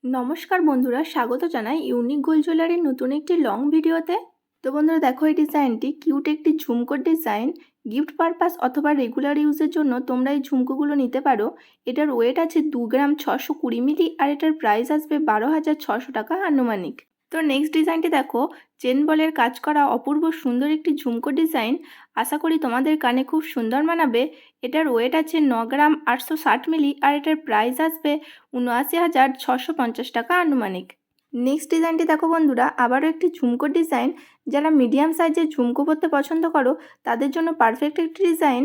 নমস্কার বন্ধুরা, স্বাগত জানাই ইউনিক গোল্ড জুয়েলারির নতুন একটি লং ভিডিওতে। তো বন্ধুরা দেখো, এই ডিজাইনটি কিউট একটি ঝুমকোর ডিজাইন। গিফট পারপাস অথবা রেগুলার ইউজের জন্য তোমরা এই ঝুমকোগুলো নিতে পারো। এটার ওয়েট আছে 2 গ্রাম 620 মিলি আর এটার প্রাইস আসবে 12,600 টাকা আনুমানিক। তো নেক্সট ডিজাইনটি দেখো, চেন বলের কাজ করা অপূর্ব সুন্দর একটি ঝুমকো ডিজাইন। আশা করি তোমাদের কানে খুব সুন্দর মানাবে। এটার ওয়েট আছে 9 গ্রাম 860 মিলি আর এটার প্রাইস আসবে 79,650 টাকা আনুমানিক। নেক্সট ডিজাইনটি দেখো বন্ধুরা, আবারও একটি ঝুমকো ডিজাইন। যারা মিডিয়াম সাইজের ঝুমকো পরতে পছন্দ করো তাদের জন্য পারফেক্ট একটি ডিজাইন।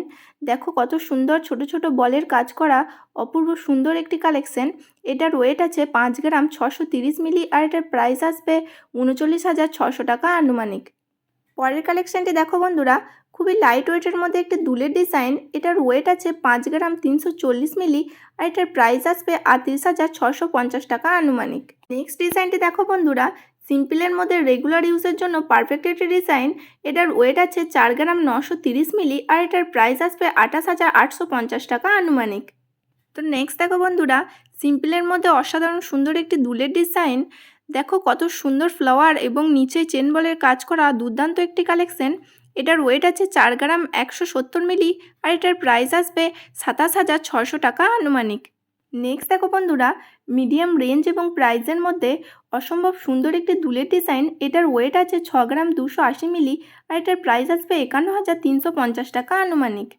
দেখো কত সুন্দর ছোট ছোট বলের কাজ করা অপূর্ব সুন্দর একটি কালেকশন। এটার ওয়েট আছে 5 গ্রাম 630 মিলি আর এটার প্রাইস আসবে 39,600 টাকা আনুমানিক। পরের কালেকশনটি দেখো বন্ধুরা, খুবই লাইট ওয়েটের মধ্যে একটি দুলের ডিজাইন। এটার ওয়েট আছে 5 গ্রাম 340 মিলি আর এটার প্রাইস আসবে 38,650 টাকা আনুমানিক। নেক্সট ডিজাইনটি দেখো বন্ধুরা, সিম্পলের মধ্যে রেগুলার ইউজের জন্য পারফেক্ট একটি ডিজাইন। এটার ওয়েট আছে 4 গ্রাম 930 মিলি আর এটার প্রাইস আসবে 28,850 টাকা আনুমানিক। তো নেক্সট দেখো বন্ধুরা, সিম্পলের মধ্যে অসাধারণ সুন্দর একটি দুলের ডিজাইন। দেখো কত সুন্দর ফ্লাওয়ার এবং নিচে চেন বলের কাজ করা দুর্দান্ত একটি কালেকশন। এটার ওয়েট আছে 4 গ্রাম 170 মিলি আর এটার প্রাইস আসবে 27,600 টাকা আনুমানিক। নেক্সট দেখো বন্ধুরা, মিডিয়াম রেঞ্জ এবং প্রাইসের মধ্যে অসম্ভব সুন্দর একটি দুলের ডিজাইন। এটার ওয়েট আছে 6 গ্রাম 280 মিলি আর এটার প্রাইস আসবে 51,350 টাকা আনুমানিক।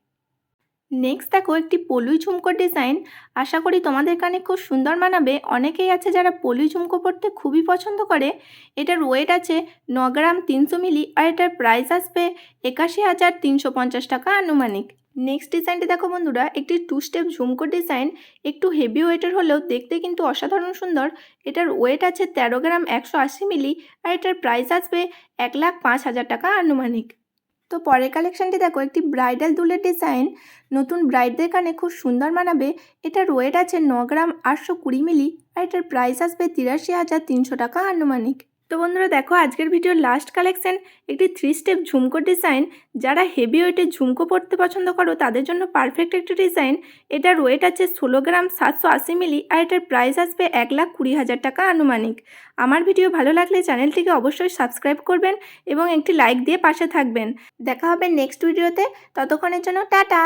নেক্সট দেখো, একটি পলুই ঝুমকোর ডিজাইন। আশা করি তোমাদের কানে খুব সুন্দর মানাবে। অনেকেই আছে যারা পলুই ঝুমকো পরতে খুবই পছন্দ করে। এটার ওয়েট আছে 9 গ্রাম 300 মিলি আর এটার প্রাইস আসবে 81,350 টাকা আনুমানিক। নেক্সট ডিজাইনটি দেখো বন্ধুরা, একটি 2 স্টেপ ঝুমকো ডিজাইন। একটু হেভি ওয়েটের হলেও দেখতে কিন্তু অসাধারণ সুন্দর। এটার ওয়েট আছে 13 গ্রাম 180 মিলি আর এটার প্রাইস আসবে 1,05,000 টাকা আনুমানিক। তো পরের কালেকশনটি দেখো, একটি ব্রাইডাল দুলের ডিজাইন। নতুন ব্রাইডদের কানে খুব সুন্দর মানাবে। এটার ওয়েট আছে 9 গ্রাম 820 মিলি আর এটার প্রাইস আসবে 83,300 টাকা আনুমানিক। তো বন্ধুরা দেখো, আজকের ভিডিওর লাস্ট কালেকশন একটি 3 স্টেপ ঝুমকো ডিজাইন। যারা হেভি ওয়েটের ঝুমকো পরতে পছন্দ করো তাদের জন্য পারফেক্ট একটি ডিজাইন। এটার ওয়েট আছে 16 গ্রাম 780 মিলি আর এটার প্রাইস আসবে 1,20,000 টাকা আনুমানিক। আমার ভিডিও ভালো লাগলে চ্যানেলটিকে অবশ্যই সাবস্ক্রাইব করবেন এবং একটি লাইক দিয়ে পাশে থাকবেন। দেখা হবে নেক্সট ভিডিওতে। ততক্ষণের জন্য টাটা।